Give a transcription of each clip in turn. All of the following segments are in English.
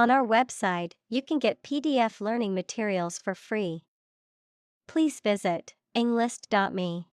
On our website, you can get PDF learning materials for free. Please visit englist.me.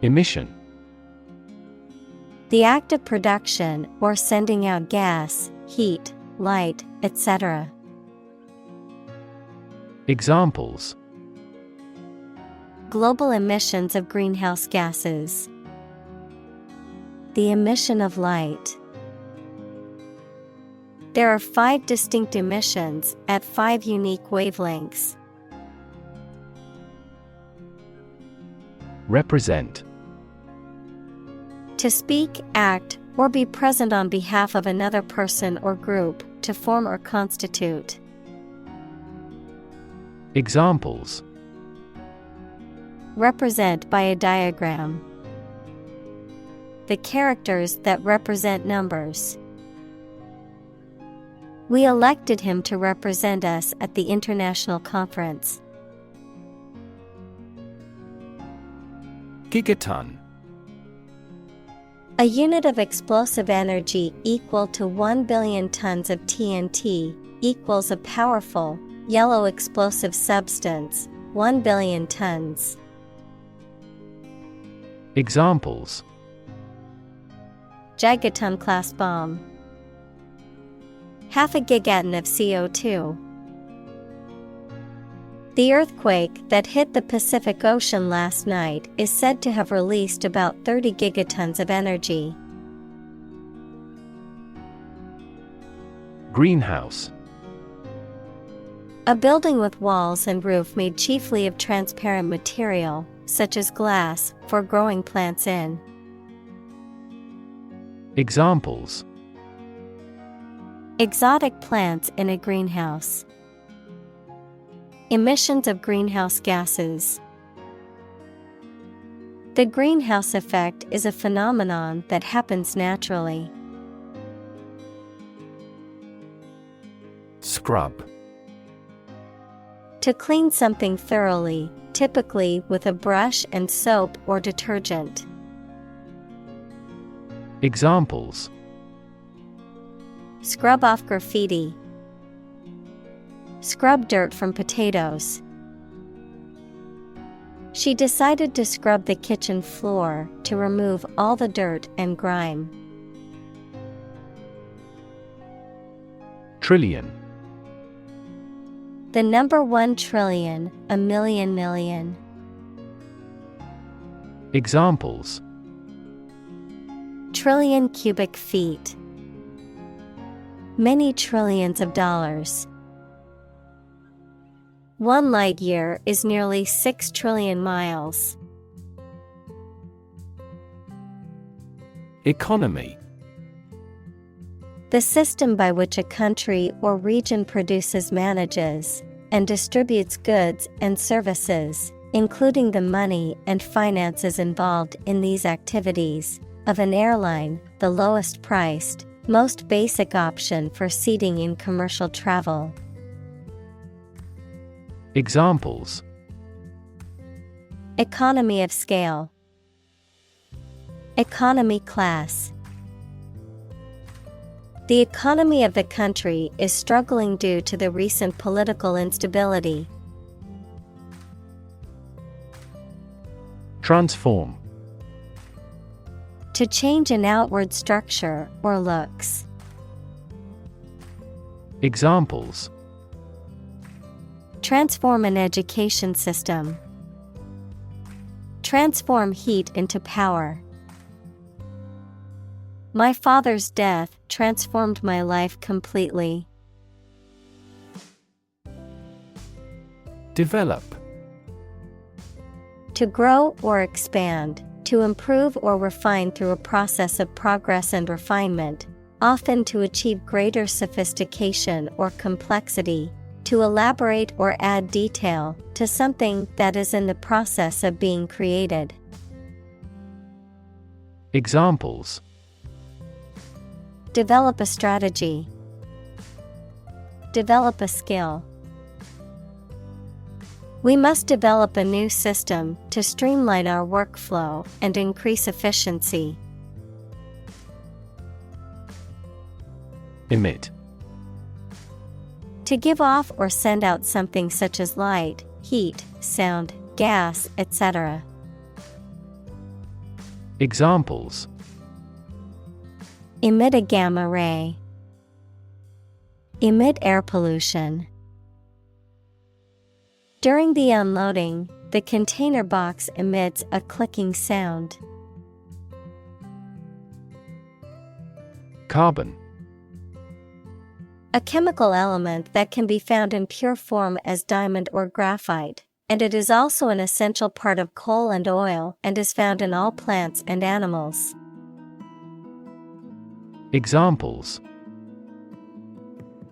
Emission. The act of production or sending out gas, heat, light, etc. Examples: Global emissions of greenhouse gases. The emission of light. There are 5 distinct emissions at 5 unique wavelengths. Represent. To speak, act, or be present on behalf of another person or group, to form or constitute. Examples: Represent by a diagram. The characters that represent numbers. We elected him to represent us at the international conference. Gigaton. A unit of explosive energy equal to 1 billion tons of TNT, equals a powerful, yellow explosive substance, 1 billion tons. Examples: Gigaton-class bomb. Half a gigaton of CO2. The earthquake that hit the Pacific Ocean last night is said to have released about 30 gigatons of energy. Greenhouse. A building with walls and roof made chiefly of transparent material, such as glass, for growing plants in. Examples: Exotic plants in a greenhouse. Emissions of greenhouse gases. The greenhouse effect is a phenomenon that happens naturally. Scrub. To clean something thoroughly, typically with a brush and soap or detergent. Examples: Scrub off graffiti. Scrub dirt from potatoes. She decided to scrub the kitchen floor to remove all the dirt and grime. Trillion. The number 1 trillion, a million million. Examples: Trillion cubic feet. Many trillions of dollars. 1 light year is nearly 6 trillion miles. Economy. The system by which a country or region produces, manages, and distributes goods and services, including the money and finances involved in these activities, of an airline, the lowest priced, most basic option for seating in commercial travel. Examples: Economy of scale. Economy class. The economy of the country is struggling due to the recent political instability. Transform. To change an outward structure or looks. Examples: Transform an education system. Transform heat into power. My father's death transformed my life completely. Develop. To grow or expand, to improve or refine through a process of progress and refinement, often to achieve greater sophistication or complexity, to elaborate or add detail to something that is in the process of being created. Examples: Develop a strategy. Develop a skill. We must develop a new system to streamline our workflow and increase efficiency. Emit. To give off or send out something such as light, heat, sound, gas, etc. Examples: Emit a gamma ray. Emit air pollution. During the unloading, the container box emits a clicking sound. Carbon. A chemical element that can be found in pure form as diamond or graphite, and it is also an essential part of coal and oil and is found in all plants and animals. Examples: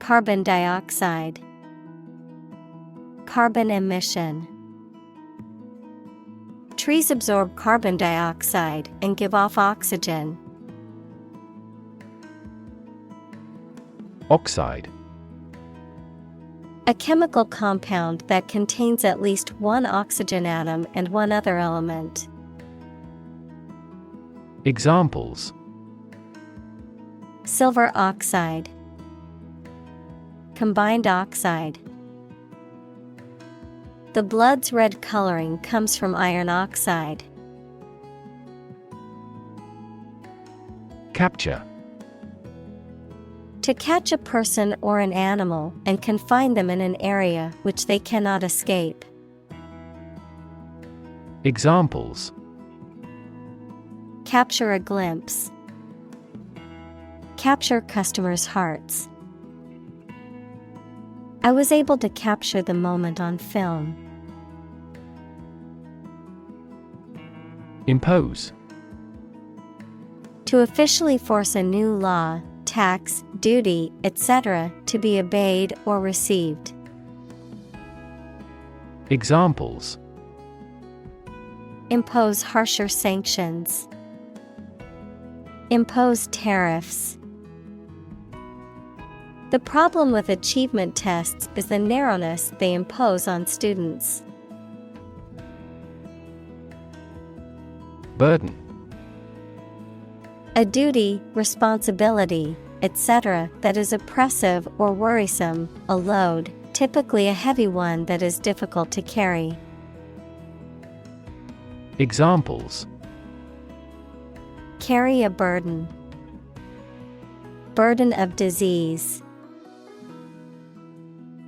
Carbon dioxide. Carbon emission. Trees absorb carbon dioxide and give off oxygen. Oxide. A chemical compound that contains at least one oxygen atom and one other element. Examples: Silver oxide. Combined oxide. The blood's red coloring comes from iron oxide. Capture. To catch a person or an animal and confine them in an area which they cannot escape. Examples: Capture a glimpse. Capture customers' hearts. I was able to capture the moment on film. Impose. To officially force a new law, tax, duty, etc. to be obeyed or received. Examples: Impose harsher sanctions. Impose tariffs. The problem with achievement tests is the narrowness they impose on students. Burden. A duty, responsibility, etc. that is oppressive or worrisome, a load, typically a heavy one that is difficult to carry. Examples: Carry a burden. Burden of disease.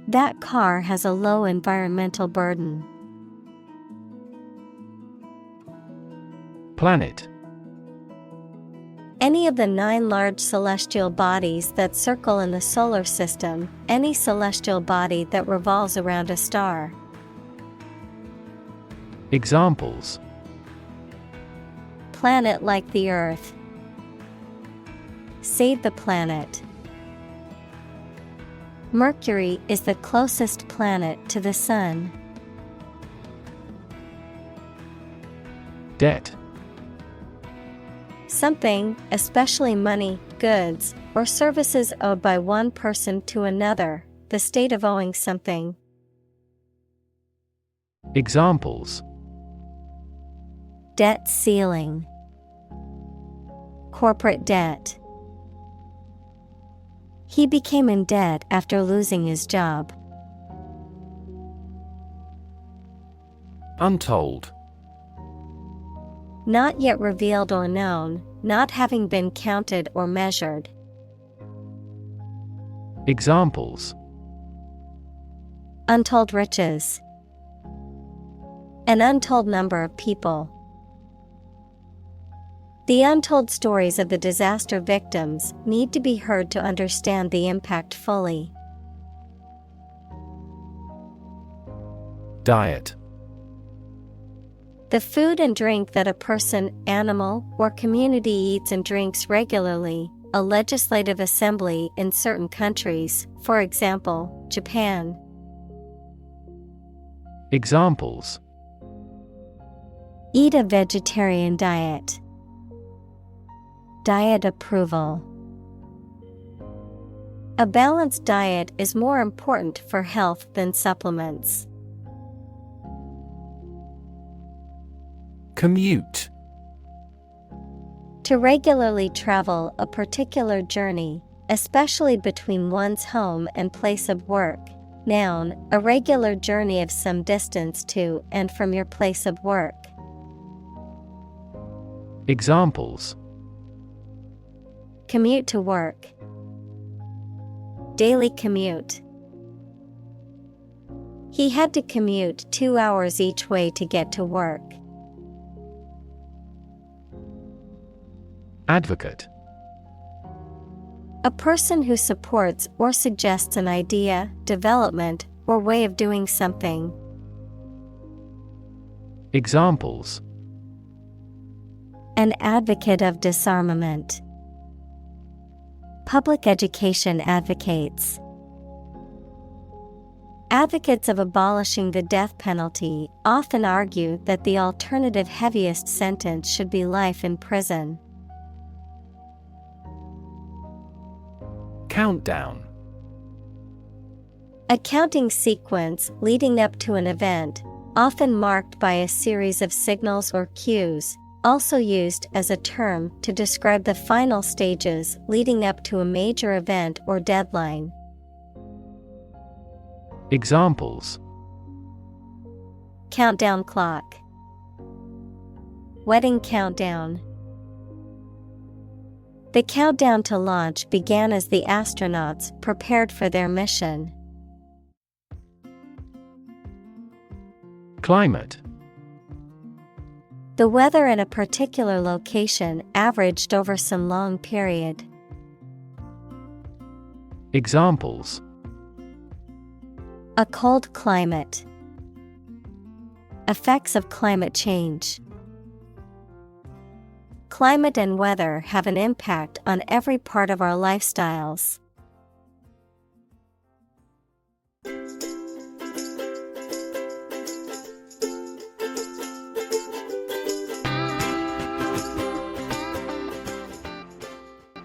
That car has a low environmental burden. Planet. Any of the 9 large celestial bodies that circle in the solar system, any celestial body that revolves around a star. Examples: Planet like the Earth. Save the planet. Mercury is the closest planet to the Sun. Debt. Something, especially money, goods, or services owed by one person to another, the state of owing something. Examples: Debt ceiling. Corporate debt. He became in debt after losing his job. Untold. Not yet revealed or known, not having been counted or measured. Examples: Untold riches. An untold number of people. The untold stories of the disaster victims need to be heard to understand the impact fully. Diet. The food and drink that a person, animal, or community eats and drinks regularly, a legislative assembly in certain countries, for example, Japan. Examples: Eat a vegetarian diet. Diet approval. A balanced diet is more important for health than supplements. Commute. To regularly travel a particular journey, especially between one's home and place of work. Noun, a regular journey of some distance to and from your place of work. Examples: Commute to work. Daily commute. He had to commute 2 hours each way to get to work. Advocate. A person who supports or suggests an idea, development, or way of doing something. Examples: An advocate of disarmament. Public education advocates. Advocates of abolishing the death penalty often argue that the alternative heaviest sentence should be life in prison. Countdown. A counting sequence leading up to an event, often marked by a series of signals or cues, also used as a term to describe the final stages leading up to a major event or deadline. Examples: Countdown clock. Wedding countdown. The countdown to launch began as the astronauts prepared for their mission. Climate. The weather in a particular location averaged over some long period. Examples: A cold climate. Effects of climate change. Climate and weather have an impact on every part of our lifestyles.